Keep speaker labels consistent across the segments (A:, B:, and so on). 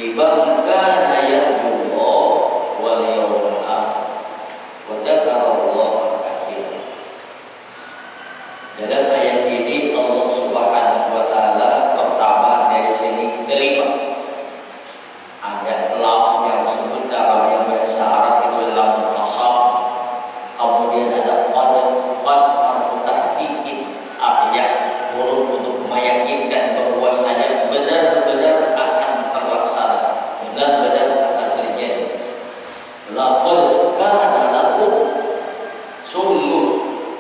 A: liman kana yarjullah wal yawmal akhir wa dzakarallaha katsiran. Dalam ayat ini Allah Subhanahu wa taala pertama dari segi kelima ada lam yang disebut dalam yang bahasa Arab itu lam qasam, kemudian ada qad harfu tahqiq, artinya huruf untuk meyakinkan bahwasanya benar-benar akan terlaksana, benar-benar akan terjadi. Laqad kana lakum, sungguh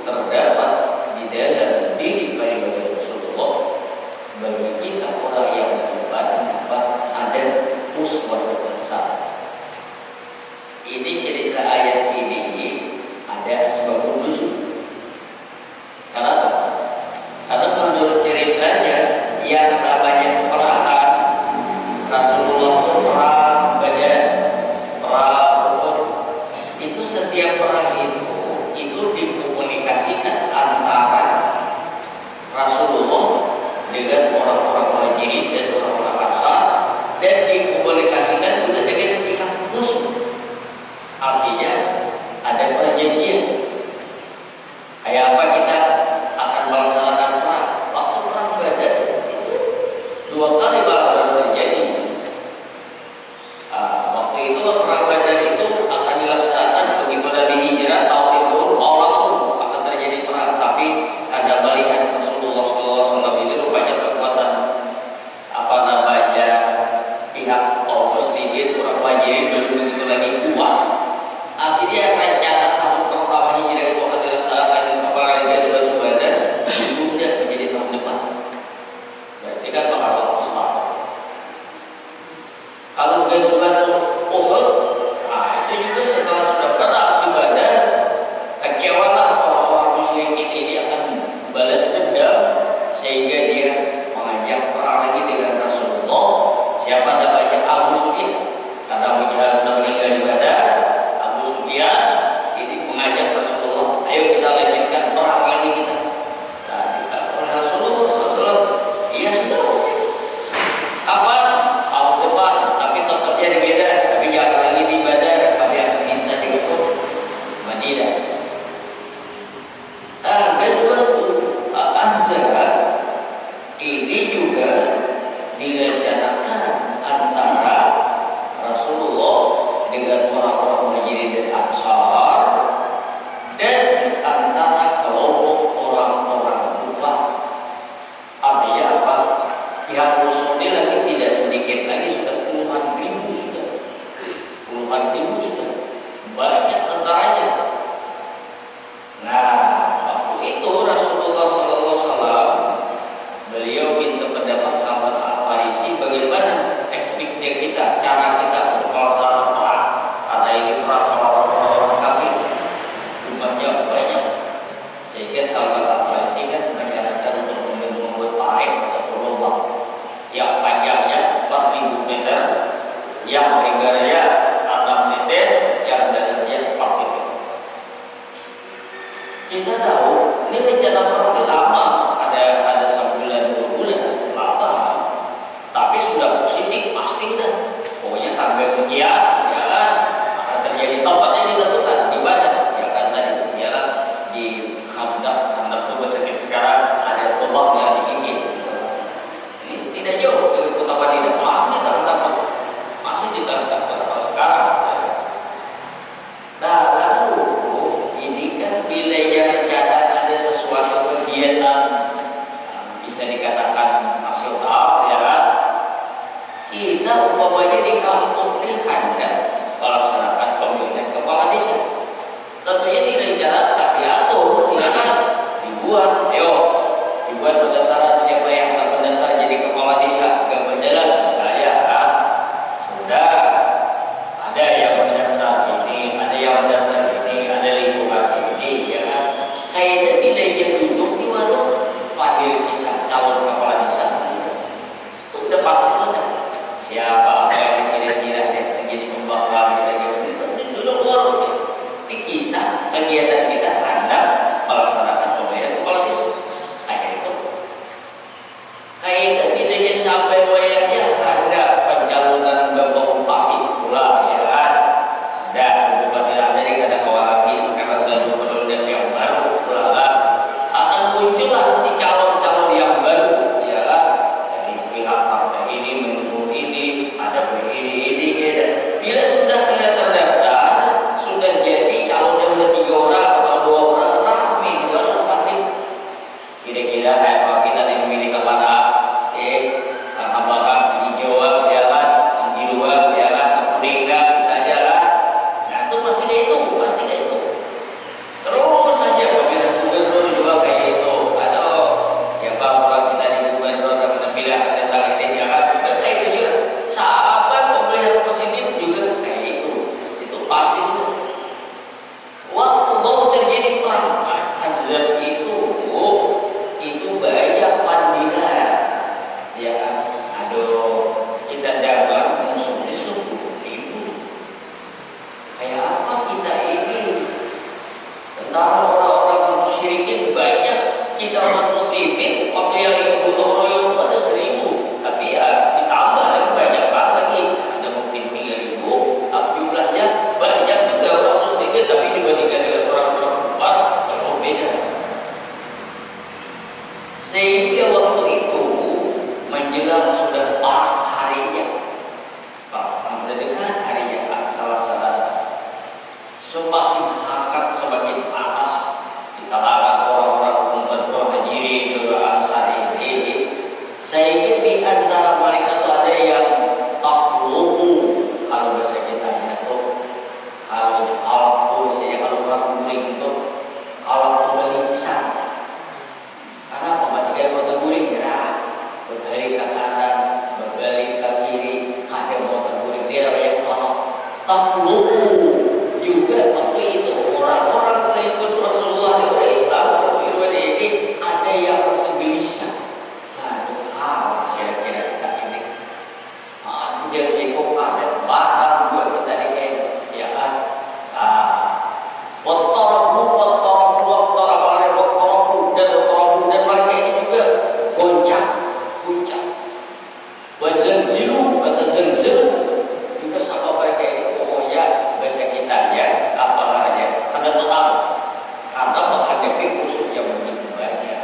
A: terdapat di dalam diri baginda Rasulullah bagi kita orang yang beriman ada uswatun hasanah. Ini cerita ayat ini ada sebab nuzul. Kenapa? Karena menurut ceritanya yang namanya perang Rasulullah itu perang Badar, perang Uhud, itu setiap perang itu dikomunikasikan antara Rasulullah dengan orang-orang Muhajirin dan orang-orang Ansar, dan dikomunikasikan juga dengan pihak musuh. Artinya ada perjanjian. Kayak apa kita akan melaksanakan perang? Waktu perang Badar itu 2 kali baru terjadi. Waktu itu perang Badar itu akan dilaksanakan begitu Nabi hijrah tahun itu mau langsung akan terjadi perang, tapi karena melihat Rasulullah SAW ini rupanya kekuatan pihak kaum muslimin orang Muhajirin belum begitu lagi kuat, akhirnya rencana tahun pertama hijrah itu akan dilaksanakan kemarin dia sudah Badar ditunda menjadi tahun depan. Berarti kan pengaruh Islam. Kalau Ghazwatul Uhud, itu juga setelah sudah perang di Badar, kecewalah orang-orang musyrikin ini akan balas dendam sehingga dia mengajak perang lagi dengan Rasulullah. Siapa namanya? Abu Sufyan. Karena Abu Jahal sudah meninggal di Badar, Abu Sufyan ini mengajak Rasulullah, ayo kita lanjutkan perang lagi kita. Nah, dikatakan Rasulullah SAW, iya sudah. Kapan? Tahun depan, tapi tempatnya di Medan, tapi jangan lagi di Badar, kami akan minta di Madinah. Nah, Ghazwatul Ahzab ini juga direncanakan antara Rasulullah dengan orang-orang Muhajirin dan Ansar, dan antara kelompok orang-orang Kufar. Artinya apa? Pihak musuh ini lagi tidak sedikit lagi, sudah puluhan ribu sudah banyak tentaranya. Nah, waktu itu Rasulullah SAW beliau minta pendapat sahabat Al-Farisi bagaimana tekniknya kita, cara kita untuk melaksanakan perang, karena ini perang orang-orang kafir jumlahnya banyak, sehingga sahabat Al-Farisi kan merencanakan untuk membuat parit atau lubang yang panjangnya 4.000 meter, yang lebarnya 6 meter, yang dalamnya 4 meter. Kita tahu ini rencana perang ini lama, ada sebulan 2 bulan lama, tapi sudah positif pasti dah. Pokoknya tanggal sekian ya kan akan terjadi, tempatnya ditentukan di mana, ya kan tadi ya di Khandaq itu bahasa kita sekarang ada lubang yang dibikin. Ini tidak jauh dari kota Madinah, masih ditentukan kalau sekarang. Nah, lalu ini kan wilayah rencana ada sesuatu kegiatan bisa dikatakan nasional ya kan. Kita umpamanya di kampung ini hendak melaksanakan pemilihan kepala desa, tentunya direncanakan, diatur ya kan, dibuat pendaftaran siapa yang akan mendaftar jadi kepala desa, kebetulan misalnya kan sudah ada yang mendaftar ini, ada yang mendaftar ini, ada lingkungan ini ya kan. Kayaknya wilayah duduk di warung panggil bisa calon kepala desa sudah pasti ada siapa apa yang kira-kira jadi pembangkang kita di duduk warung di kisah kegiatan kita anda melaksanakan pemilihan kepala desa. Kayak itu kayaknya wilayah sampai wayangnya ada pencalonan bilang sudah parah harinya, mendekat harinya kita laksanakan. Semakin hangat, semakin panas di kalangan orang-orang umroh hadirin doa ansar ini, sehingga di antara mereka itu ada yang takluku, kalau bahasa kita itu kalau saya kalau orang guring itu kalau melingsan. Karena apa? Ketika motor guring gerak berbalik ke kanan, berbalik ke kiri, ada motor guring, dia namanya kalau takluku. Juga waktu itu orang-orang pengikut Rasulullah di orang Islam ini ada yang rasa gelisah. Nah, hal kira-kira kita ini. Jadi kok ada barang buat kita di kayak ya kan? Motor dan mereka ini juga goncang, guncang. Wazalzilu, kata zalzal juga sama mereka ini. Bahasa kita ya, apa namanya, tanda tetap karena menghadapi musuh yang begitu banyak.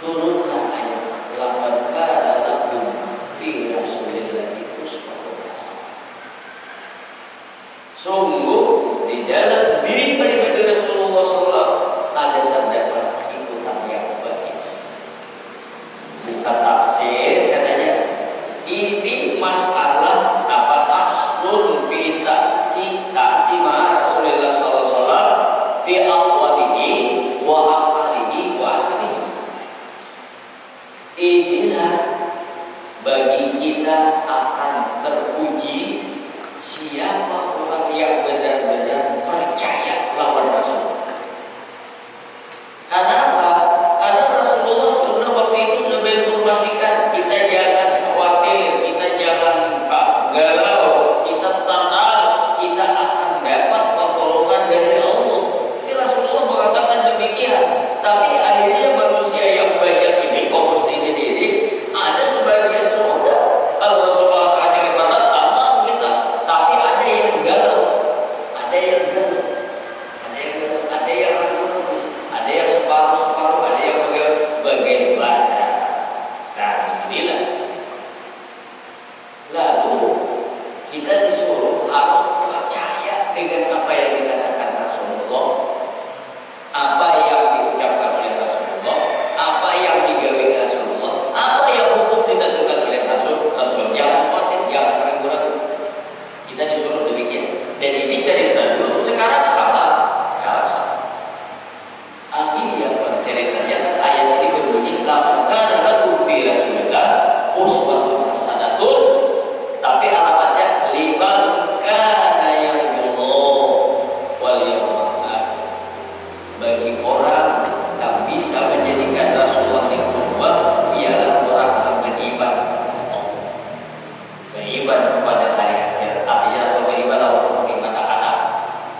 A: Turunlah ayat laqad kana lakum fi rasulillahi uswatun hasanah. Sungguh di dalam diri pribadi Rasulullah SAW ada terdapat ikutan yang baik. Bukan tafsir katanya. Ini masalah apa taslun fi ta'zima Rasulullah sallallahu alaihi wasallam fi aqwalihi wa afalihi wa akhirihi. Inilah bagi kita akan terpuji siapa orang yang benar-benar percaya lawan Rasul. Karena apa? Karena Rasulullah sebelum waktu itu sudah menginformasikan kita jangan khawatir, kita jangan galau, kita tenang, kita akan dapat pertolongan dari Allah. Ini Rasulullah mengatakan demikian. Tapi akhirnya manusia yang banyak ini, kaum muslimin ini, ada sebagian sudah kalau Rasulullah katakan kepada tentang kita, tapi ada yang galau, ada yang galau, ada yang ragu, ada yang separuh-separuh, ada yang bagaimana. Nah, disinilah lalu kita disuruh harus percaya dengan apa yang dikatakan Rasulullah, apa yang diucapkan oleh Rasulullah, apa yang digawe Rasulullah, apa yang hukum ditentukan oleh Rasul. Jangan khawatir, jangan ragu-ragu. Kita disuruh demikian. Dan ini cerita dulu, sekarang sama. Akhirnya ceritanya kan ayat ini berbunyi laqad kana lakum fi Rasulillah uswatun hasanatun, tapi alamatnya liman kana yarjullah wal yawmal akhir. Bagi orang yang bisa menjadikan Rasulullah di kurban ialah orang yang beriman kepada hari akhir. Artinya beriman kepada anak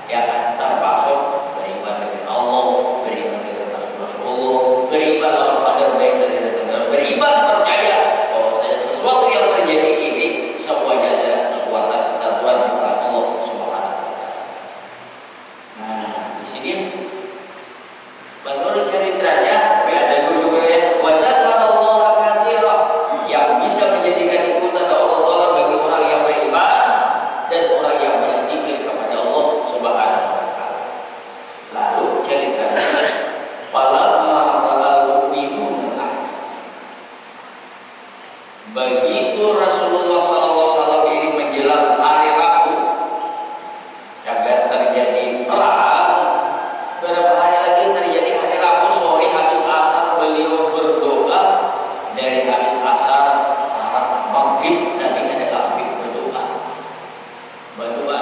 A: yang termasuk beriman dengan Allah, beriman dengan Rasulullah, beriman pada baik dari Rasulullah, beriman percaya bahwa saya sesuatu yang terjadi ini semuanya adalah kekuatan ketentuan dari Allah Subhanahu wa taala. Nah, di sini menurut ceritanya ada dulu ya, wa dzakarallaha katsiran, yang bisa menjadikan ikutan Allah Taala bagi orang yang beriman dan orang yang berzikir kepada Allah Subhanahu wa taala. Lalu ceritanya falamma ra'al mu'minun al-ahzab, begitu Rasulullah SAW ini menjelang hari Rabu agar terjadi perang. Berapa hari lagi terjadi hari Rabu sore habis asar, beliau berdoa dari habis asar maghrib dan ada maghrib berdoa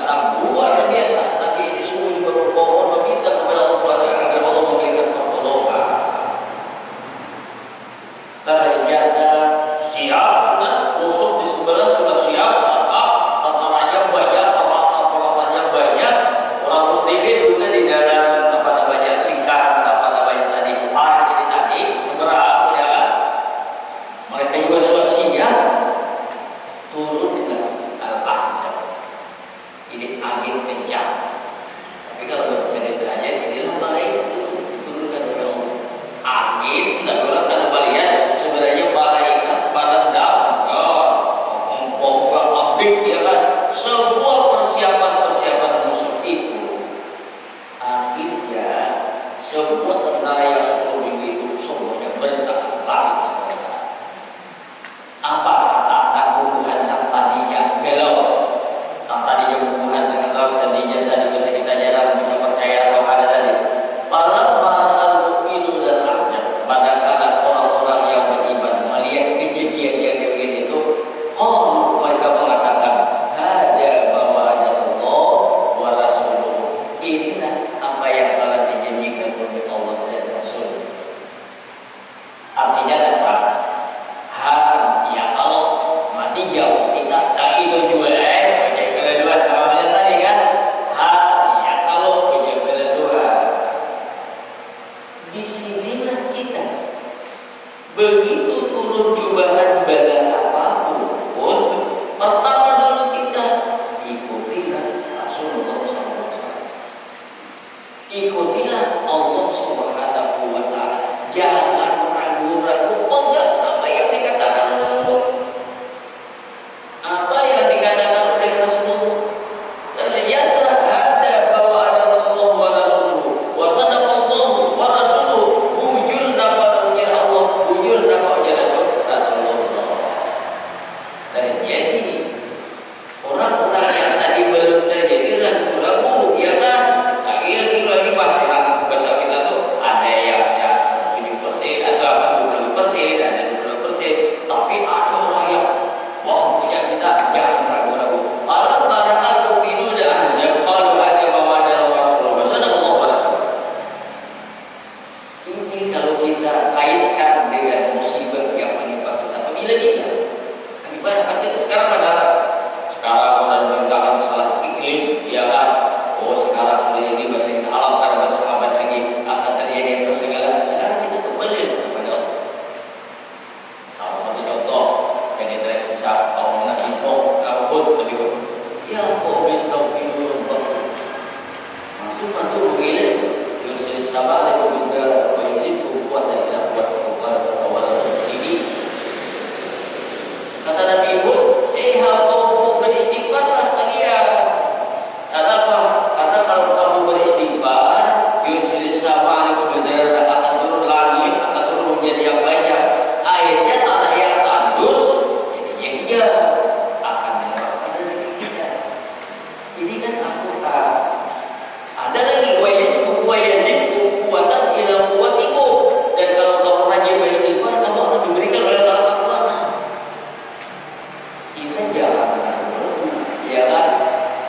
A: tak luar biasa. Tapi ini semua juga berbohong meminta kepada Allah SWT agar Allah memberikan pertolongan. Ternyata siap sudah, musuh di sebelah sudah siap, tentaranya banyak, peralatannya banyak, orang muslimin juga di dalam lingkaran tadi park ini tadi seberang ya kan. Mereka juga sudah siap. Turunlah al-ahzab. Ini angin kencang. Tapi kalau berceritanya inilah malaikat turunkan oleh Allah. Angin dan orang karena melihat sebenarnya malaikat cobaan bala apapun, pertama dulu kita ikutilah Rasulullah SAW, ikutilah Allah Subhanahu wa Ta'ala. Jangan ragu-ragu pegang apa yang dikatakan oleh Allah, apa yang dikatakan oleh Rasulullah. Ternyata ada bahwa ada Allah wa Rasuluhu wa sadaqallahu wa rasuluhu, bujur nama ujar Allah, bujur nama ujar Rasulullah. Terjadi orang-orang yang tadi belum terjadi ragu-ragu, ya kan? Tak kira-kira ini pasti bahasa kita tuh ada yang ya 70% atau apa 20%, ada 20%, tapi ada orang yang wah punya kita jangan ragu-ragu. Alam barakal mu'minu dan ahzab kalau ada bahwa ada Rasulullah sallallahu alaihi wasallam. Ini kalau kita kaitkan dengan musibah yang menimpa kita, bila-bila ibarat kita sekarang menentangkan masalah iklim, ya kan? Oh sekarang sudah ini bahasa kita alam karena bersahabat lagi akan terjadi yang bersegala. Sekarang kita kembali kepada Allah. Salah satu contoh jadi tidak bisa kau nabi kau lebih ya kau bisa masuk begini yusri sama lepas juga wajib kuat dan tidak kuat kepada kawasan ini. Kata Nabi pun, kamu beristighfarlah kalian. Kata apa? Karena kalau kamu beristighfar, yursil sama alaikum bidara, akan turun langit, akan turun menjadi yang banyak. Akhirnya tanah yang tandus jadinya hijau, akan menyebabkan rezeki kita. Jadi kan Al-Quran ada lagi wajib kuatan ila kuatikum, dan kalau kamu rajin beristighfar, kamu akan diberikan oleh Allah kekuatan. Kita jangan ragu, ya kan?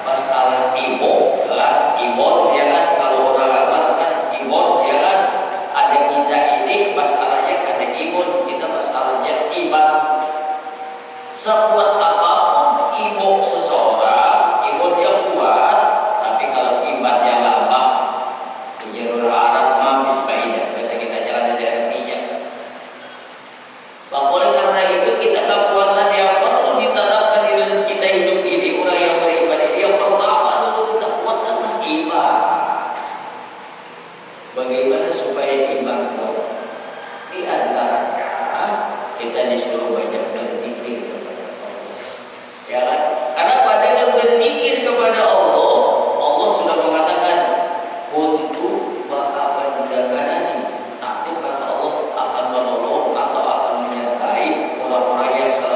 A: Masalah imun, ya kan? Kalau orang lama kan imun, ya kan? Ada kita ini masalahnya ada imun, kita masalahnya iman. Sekuat apapun imun seseorang, imun yang kuat, tapi kalau imannya lambat, punya orang Arab mampis faidah, biasa kita jalan aja artinya. Oleh karena itu kita kekuatan yang perlu ditanamkan di dalam kita hidup ini, orang yang beribadah ini, yang pertama dulu kita kuatkanlah iman. Bagaimana supaya iman kuat? Di antaranya kita disuruh banyak berzikir kepada Allah. Ya kan? Karena dengan berzikir kepada Allah, Allah sudah mengatakan untuk menjaga. Aku kata Allah akan menolong atau akan menyertai orang-orang yang selalu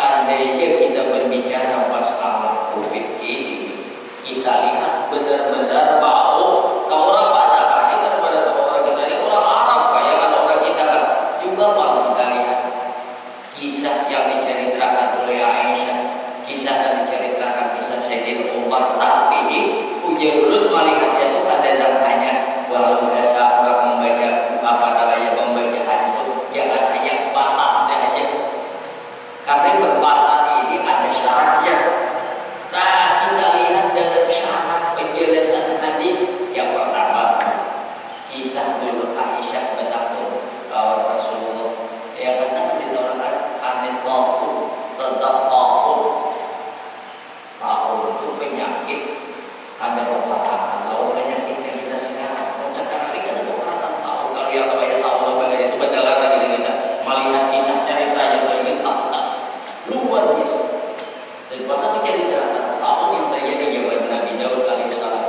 A: seandainya kita berbicara masalah COVID ini, kita lihat benar-benar bahwa kalau orang Batak ini kan pada orang kita ini orang Arab kayak kan orang kita kan juga mau kita lihat kisah yang diceritakan oleh Aisyah, kisah yang diceritakan kisah Sayyidina Umar, tapi ujian dulu melihatnya itu ada hanya walau biasa orang membaca apa namanya membaca hadis itu ya hanya batas aja. Karena berbatan ini ada syaratnya. Nah, kita lihat dalam syarat penjelasan hadis yang pertama, kisah dulu Aisyah bertakut bahwa Rasulullah yang kata ditolak anit tahu tetap tahu itu penyakit, ada pepatah kalau penyakit yang kita sekarang ini kan ada pepatah tahu kalau yang banyak tahu lebih itu bedalah lagi kita melihat kisah ceritanya itu ingin tahu luar biasa. Dan pertama cerita tahun yang terjadi zaman Nabi Daud alaihissalam.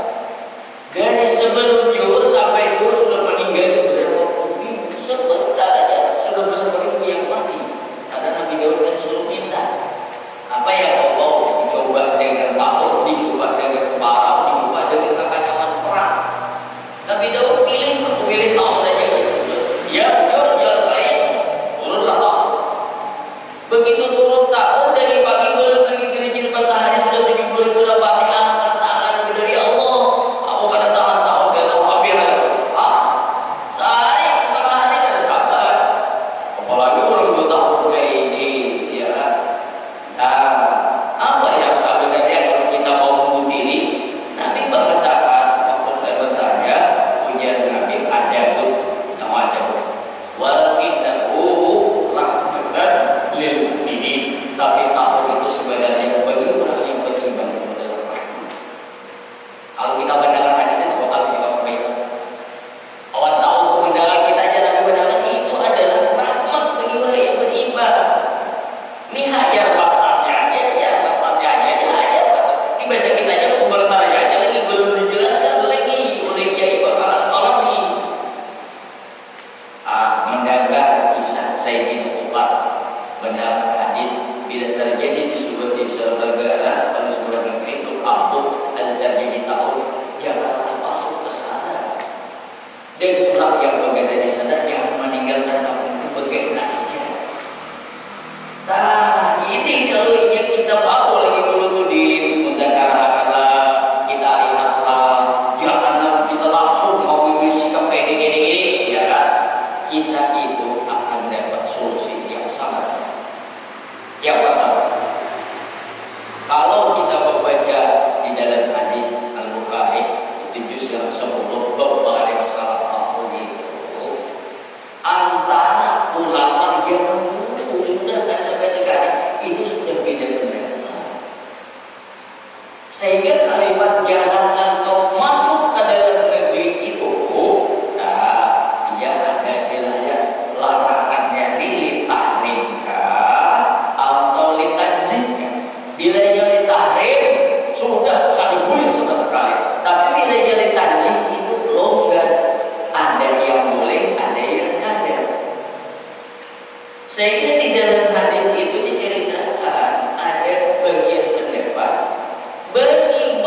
A: Dari sebelum Yuhur sampai Yuhur sudah meninggal berapa puluh sebentar aja sudah berapa yang mati. Karena Nabi Daud kan suruh minta apa yang Allah dicoba dengan tahun, dicoba dengan kemarau, dicoba dengan kekacauan perang. Nabi Daud pilih tahun aja gitu. Ya Yuhur jalan saya turunlah tahun. Begitu turun tahun dari pagi belum lagi gerincir matahari sudah 70.000 dapati angkat tangan dari Allah. Aku pada tahan tahun gak tahu apa yang ada. Sehari setengah hari gak ada sabar. Apalagi orang 2 tahun kayak ini, ya kan? Nah, apa yang sebenarnya kalau kita mau mengutiri? Nabi mengatakan waktu saya bertanya, ujian Nabi ada tuh, nama ada tuh. Walakinahu rahmatan lil mu'minin, tapi tahu itu sebenarnya bagi orang yang beriman itu adalah rahmat. Kalau kita mendengar hadisnya, kalau kita membaca awal tahun kemenangan kita aja Nabi mendengar itu adalah rahmat bagi orang yang beriman. Ini hajar batannya aja. Ini bahasa kita aja pemberitaannya aja lagi belum dijelaskan lagi oleh Kiai Bakal Asqalani. Mendengar kisah Sayyidina Umar, mendengar hadis bila terjadi di sebuah negara atau sebuah negeri itu kampung ada terjadi tahun, janganlah masuk ke sana. Dan orang yang berada di sana jangan meninggalkan kampung itu bagaimana aja. Nah, ini kalau ini kita mau lagi dulu di mudzakarahkanlah, kita lihatlah, janganlah kita langsung mau bersikap kayak gini, ya kan? Kita itu akan dapat solusi yang sangat. Yang pertama, kalau kita membaca di dalam hadis Al-Bukhari itu juz yang 10 bab mengenai masalah tahun itu, antara ulama yang dulu sudah kan sampai sekarang itu sudah benar-benar. Sehingga kalimat jangan engkau masuk ke dalam negeri itu, nah dia ada istilahnya larangannya litahrimkan atau litanzimkan. Bila yang litahrim sudah cabul sama sekali, tapi bila yang litanzim itu longgar, ada yang boleh, ada yang ada. Sehingga di dalam hadis itu diceritakan ada bagian pendapat bagi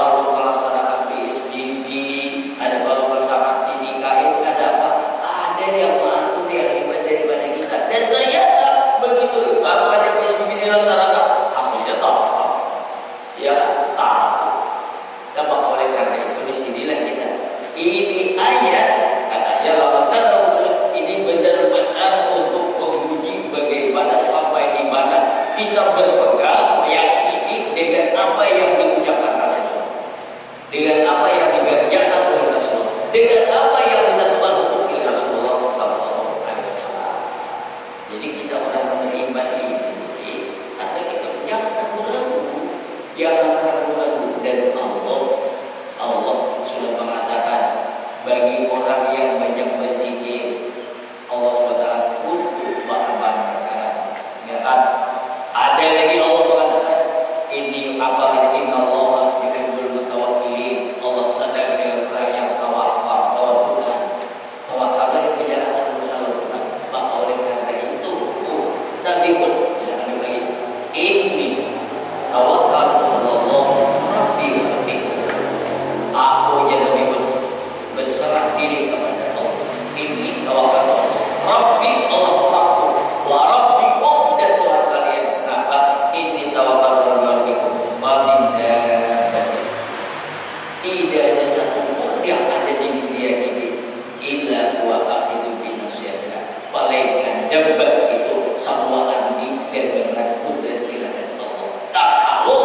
A: baru melaksanakan PSBB, ada baru melaksanakan PPKM, ada apa? Ada yang mengatur yang hebat daripada kita. Dan ternyata begitu baru pada PSBB dilaksanakan, hasilnya tak ya tak. Dan oleh karena itu disinilah kita. Ini ayat katanya lawatan ini benar-benar untuk menguji bagaimana sampai di mana kita berpegang meyakini dengan apa yang diucapkan Rasulullah, dengan apa yang dikerjakan oleh Rasulullah, dengan apa yang dilakukan untuk Rasulullah Sallallahu Alaihi Wasallam. Jadi kita orang beriman ini, atau kita jangan ragu-ragu, jangan ragu-ragu. Dan Allah sudah mengatakan bagi orang yang banyak berzikir, Allah SWT untuk bahan perkara. Ya kan? Ada lagi Allah mengatakan ini apa inna Allah yuhibbul mutawakkilin. Allah sadar dengan orang yang tawakal Tuhan. Tawakal dari penjelasan Rasulullah Tuhan. Maka oleh karena itu Nabi pun jangan lagi ini tawakal Allah Rabbi Rabbi. Aku jadi berserah diri kepada Allah. Ini tawakal Allah Rabbi Allah Rabbu wa Rabbikum, dan Tuhan kalian. Kenapa? Ini tawakal Rabbikum wa min dabbatin. Tidak ada satu pun yang ada di dunia ini illa huwa akhidun bi nasiyatiha. Malaikat dabbat itu semua andi dan berat dan tidak Allah. Tak halus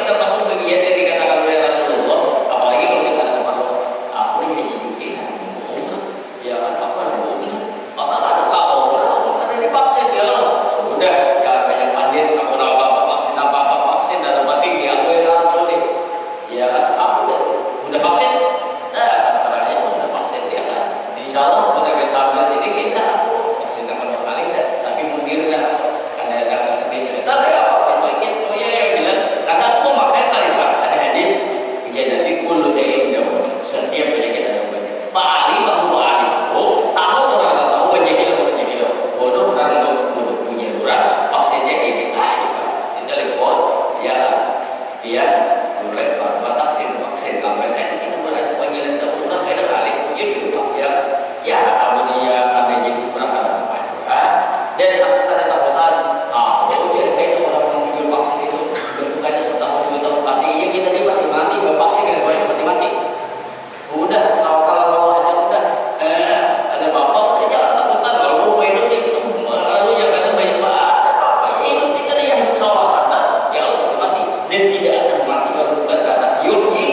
A: termasuk bagian dari dikatakan oleh Rasulullah, apalagi kalau kita ada masuk aku ya jadi ya kan apa namanya apa ada kalau ada divaksin ya sudah ya banyak pandit kamu apa vaksin dalam batin ya gue langsung deh ya aku udah vaksin setelahnya sudah vaksin ya kan insya Allah pada sampai sini kita vaksin pertama kali tapi mungkin ada tapi apa itu ya yang jelas karena aku memakai kali Pak ada hadis kejadian Nabi kullu da'in dawa setiap penyakit ada obatnya Pak Ali bahwa Ali tahu orang nggak tahu banyak kilo bodoh orang bodoh punya orang vaksinnya ini di telepon ya dia boleh vaksin sampai itu kita boleh panggilan dokter ada kali gitu ya ya kalau dia ada jadi kurang ada dan ada takutan jadi kayak orang mengambil vaksin itu bentukannya setahun 2 tahun mati ya kita dia pasti mati vaksin kan pasti mati udah kalau aja sudah ada bapak jangan takutan kalau mau hidup ya kita lalu yang ada banyak apa hidup kita dia hidup sama sana ya Allah mati dan tidak akan mati kalau bukan karena yogi